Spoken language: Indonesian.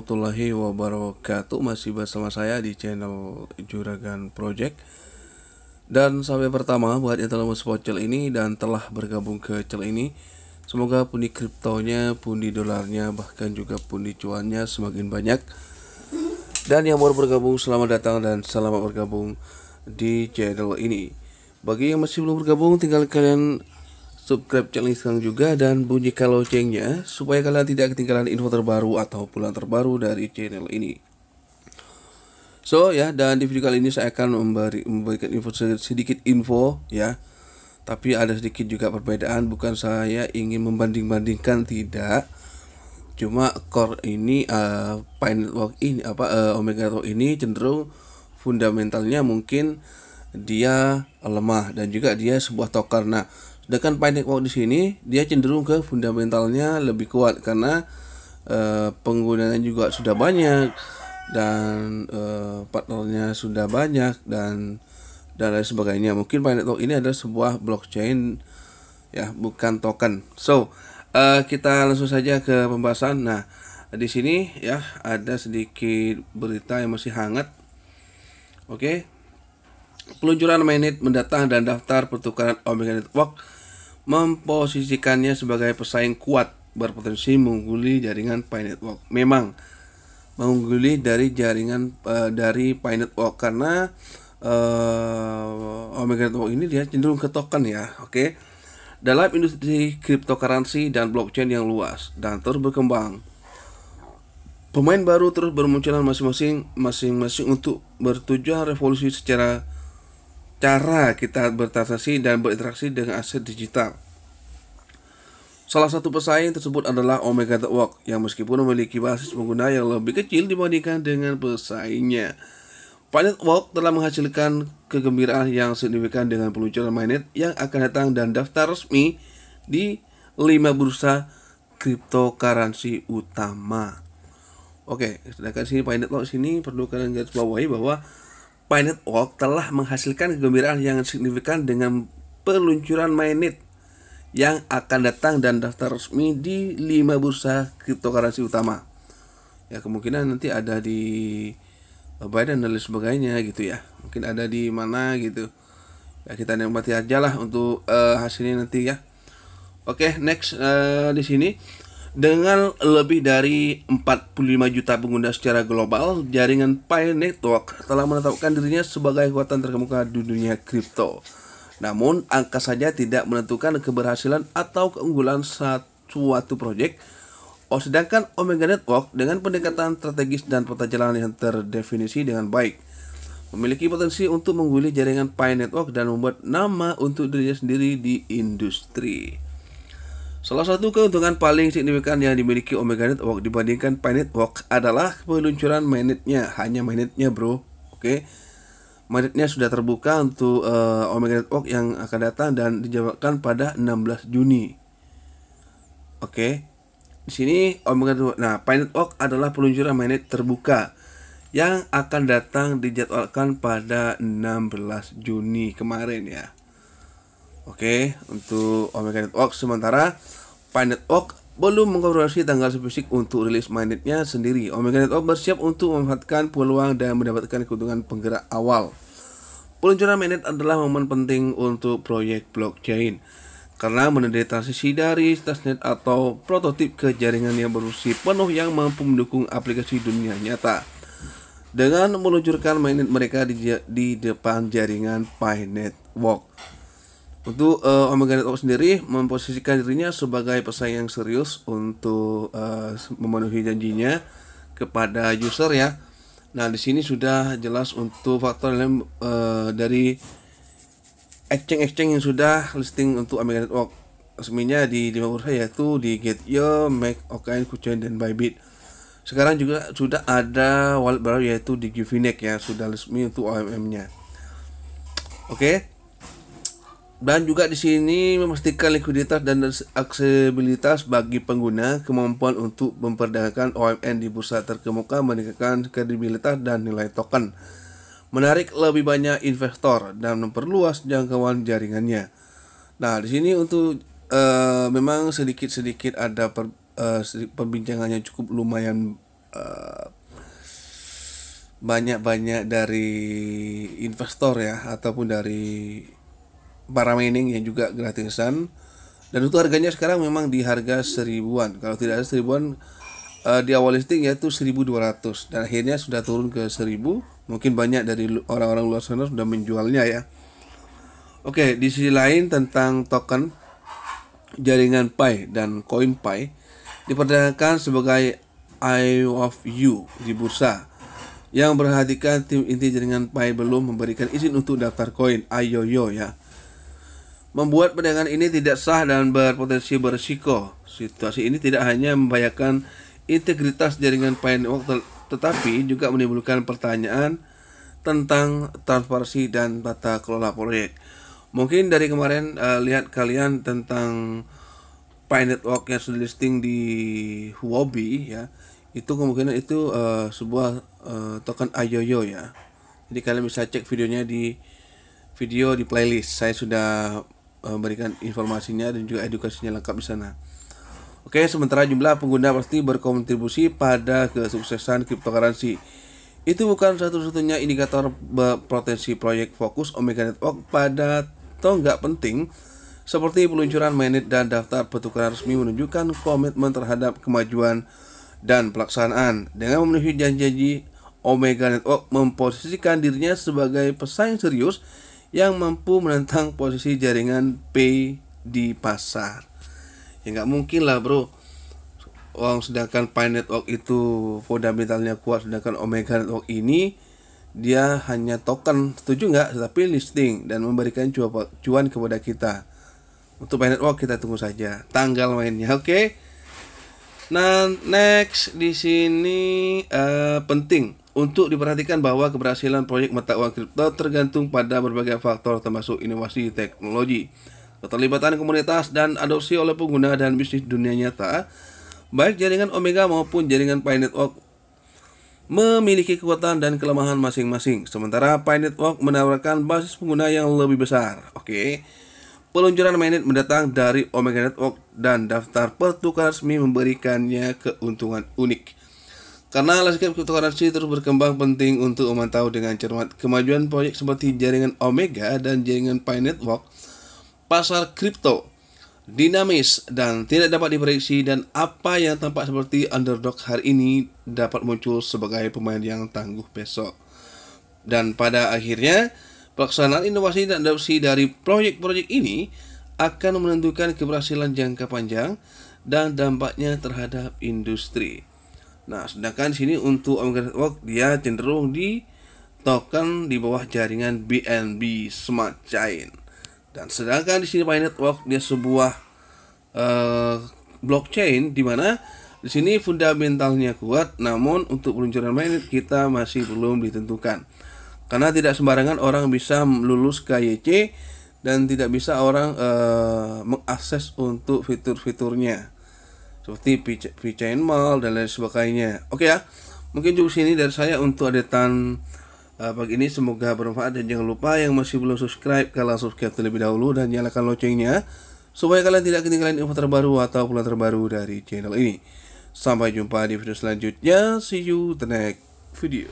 warahmatullahi wabarakatuh. Masih bersama saya di channel Juragan Project. Dan sampai pertama buat yang telah support channel ini dan telah bergabung ke channel ini, semoga pundi kriptonya, pundi dolarnya, bahkan juga pundi cuannya semakin banyak. Dan yang baru bergabung, selamat datang dan selamat bergabung di channel ini. Bagi yang masih belum bergabung, tinggal kalian subscribe channel ini sekarang juga dan bunyikan loncengnya supaya kalian tidak ketinggalan info terbaru atau pulang terbaru dari channel ini. So ya, dan di video kali ini saya akan memberikan sedikit info ya. Tapi ada sedikit juga perbedaan, bukan saya ingin membanding-bandingkan, tidak. Cuma core ini Pi Network ini Omega Network ini cenderung fundamentalnya mungkin dia lemah dan juga dia sebuah token. Nah, sedangkan Pi Network di sini dia cenderung ke fundamentalnya lebih kuat karena penggunanya juga sudah banyak dan partnernya sudah banyak dan lain sebagainya. Mungkin Pi Network ini adalah sebuah blockchain ya, bukan token. So kita langsung saja ke pembahasan. Nah, di sini ya ada sedikit berita yang masih hangat. Oke. Peluncuran mainnet mendatang dan daftar pertukaran Omega Network memposisikannya sebagai pesaing kuat berpotensi mengungguli jaringan Pi Network. Memang mengungguli dari jaringan dari Pi Network karena Omega Network ini dia cenderung ke token ya. Oke. Dalam industri cryptocurrency dan blockchain yang luas dan terus berkembang, pemain baru terus bermunculan masing-masing untuk bertujuan revolusi secara cara kita bertransaksi dan berinteraksi dengan aset digital. Salah satu pesaing tersebut adalah Omega Network yang meskipun memiliki basis pengguna yang lebih kecil dibandingkan dengan pesaingnya, Pi Network telah menghasilkan kegembiraan yang signifikan dengan peluncuran mainnet yang akan datang dan daftar resmi di 5 bursa cryptocurrency utama. Oke, sedangkan sini Pi Network sini perlu kalian garis bawahi bahwa Pi Network telah menghasilkan kegembiraan yang signifikan dengan peluncuran mainnet yang akan datang dan daftar resmi di 5 bursa cryptocurrency utama. Ya, kemungkinan nanti ada di Biden dan lain sebagainya gitu ya. Mungkin ada di mana gitu. Ya, kita nikmati aja lah untuk hasilnya nanti ya. Oke, next di sini dengan lebih dari 45 juta pengguna secara global, jaringan Pi Network telah menetapkan dirinya sebagai kekuatan terkemuka di dunia kripto. Namun, angka saja tidak menentukan keberhasilan atau keunggulan suatu proyek. Sedangkan Omega Network dengan pendekatan strategis dan peta jalan yang terdefinisi dengan baik, memiliki potensi untuk mengungguli jaringan Pi Network dan membuat nama untuk dirinya sendiri di industri. Salah satu keuntungan paling signifikan yang dimiliki Omega Network dibandingkan Pi Network adalah peluncuran mainnetnya. Hanya mainnetnya bro. Oke. Mainnetnya sudah terbuka untuk Omega Network yang akan datang dan dijadwalkan pada 16 Juni. Oke. Di sini Omega Network. Nah, Pi Network adalah peluncuran mainnet terbuka yang akan datang dijadwalkan pada 16 Juni kemarin ya. Oke, untuk Omega Network. Sementara Pi Network belum mengkonfirmasi tanggal spesifik untuk rilis mainnetnya sendiri. Omega Network bersiap untuk memanfaatkan peluang dan mendapatkan keuntungan penggerak awal. Peluncuran mainnet adalah momen penting untuk proyek blockchain karena menandai transisi dari testnet atau prototip ke jaringan yang berusia penuh yang mampu mendukung aplikasi dunia nyata. Dengan meluncurkan mainnet mereka di depan jaringan Pi Network. Untuk Omega Network sendiri memposisikan dirinya sebagai pesaing yang serius untuk memenuhi janjinya kepada user ya. Nah, di sini sudah jelas untuk faktor lain dari exchange yang sudah listing untuk Omega Network. Resminya di 5 bursa yaitu di Gate.io, Makecoin, KuCoin, dan Bybit. Sekarang juga sudah ada wallet baru yaitu di Givenex ya, sudah resmi untuk OMM-nya. Oke. Dan juga di sini memastikan likuiditas dan aksesibilitas bagi pengguna, kemampuan untuk memperdagangkan OMN di bursa terkemuka, meningkatkan kredibilitas dan nilai token, menarik lebih banyak investor dan memperluas jangkauan jaringannya. Nah, di sini untuk memang sedikit ada perbincangannya cukup lumayan banyak-banyak dari investor ya, ataupun dari para mining yang juga gratisan. Dan untuk harganya sekarang memang di harga 1000-an. Kalau tidak ada 1000-an, di awal listing yaitu 1200, dan akhirnya sudah turun ke 1000. Mungkin banyak dari orang-orang luar sana sudah menjualnya ya. Oke, di sisi lain tentang token jaringan Pi dan koin Pi diperdagangkan sebagai IOU di bursa. Yang memperhatikan tim inti jaringan Pi belum memberikan izin untuk daftar koin IOU ya. Membuat perdagangan ini tidak sah dan berpotensi berisiko. Situasi ini tidak hanya membahayakan integritas jaringan Pi Network, tetapi juga menimbulkan pertanyaan tentang transparansi dan tata kelola proyek. Mungkin dari kemarin lihat kalian tentang Pi Network yang sudah listing di Huobi ya, itu kemungkinan itu sebuah token IOU ya. Jadi kalian bisa cek videonya di playlist. Saya sudah memberikan informasinya dan juga edukasinya lengkap di sana. Oke, sementara jumlah pengguna pasti berkontribusi pada kesuksesan cryptocurrency. Itu bukan satu-satunya indikator potensi proyek fokus Omega Network pada tonggak penting seperti peluncuran mainnet dan daftar pertukaran resmi menunjukkan komitmen terhadap kemajuan dan pelaksanaan. Dengan memenuhi janji-janji, Omega Network memposisikan dirinya sebagai pesaing serius yang mampu menentang posisi jaringan P di pasar. Ya nggak mungkin lah bro, sedangkan Pi Network itu fundamentalnya kuat, sedangkan Omega Network ini dia hanya token, setuju nggak? Tetapi listing dan memberikan cuan kepada kita. Untuk Pi Network kita tunggu saja tanggal mainnya, oke? Nah, next di sini penting untuk diperhatikan bahwa keberhasilan proyek mata uang kripto tergantung pada berbagai faktor termasuk inovasi teknologi, keterlibatan komunitas, dan adopsi oleh pengguna dan bisnis dunia nyata. Baik jaringan Omega maupun jaringan Pi Network memiliki kekuatan dan kelemahan masing-masing. Sementara Pi Network menawarkan basis pengguna yang lebih besar. Oke. Peluncuran mainnet mendatang dari Omega Network dan daftar pertukaran resmi memberikannya keuntungan unik. Karena landscape cryptocurrency terus berkembang, penting untuk memantau dengan cermat kemajuan proyek seperti jaringan Omega dan jaringan Pi Network. Pasar kripto dinamis dan tidak dapat diprediksi, dan apa yang tampak seperti underdog hari ini dapat muncul sebagai pemain yang tangguh besok. Dan pada akhirnya, pelaksanaan inovasi dan adopsi dari proyek-proyek ini akan menentukan keberhasilan jangka panjang dan dampaknya terhadap industri. Nah, sedangkan di sini untuk Omega Network dia cenderung di token di bawah jaringan BNB Smart Chain. Dan sedangkan di sini Pi Network dia sebuah blockchain di mana di sini fundamentalnya kuat, namun untuk peluncuran mainnet kita masih belum ditentukan. Karena tidak sembarangan orang bisa lulus KYC dan tidak bisa orang mengakses untuk fitur-fiturnya seperti VeChain Mall dan lain sebagainya. Oke ya, mungkin cukup sini dari saya untuk updatean pagi ini. Semoga bermanfaat, dan jangan lupa yang masih belum subscribe, kalian subscribe terlebih dahulu dan nyalakan loncengnya supaya kalian tidak ketinggalan info terbaru atau upload terbaru dari channel ini. Sampai jumpa di video selanjutnya. See you the next video.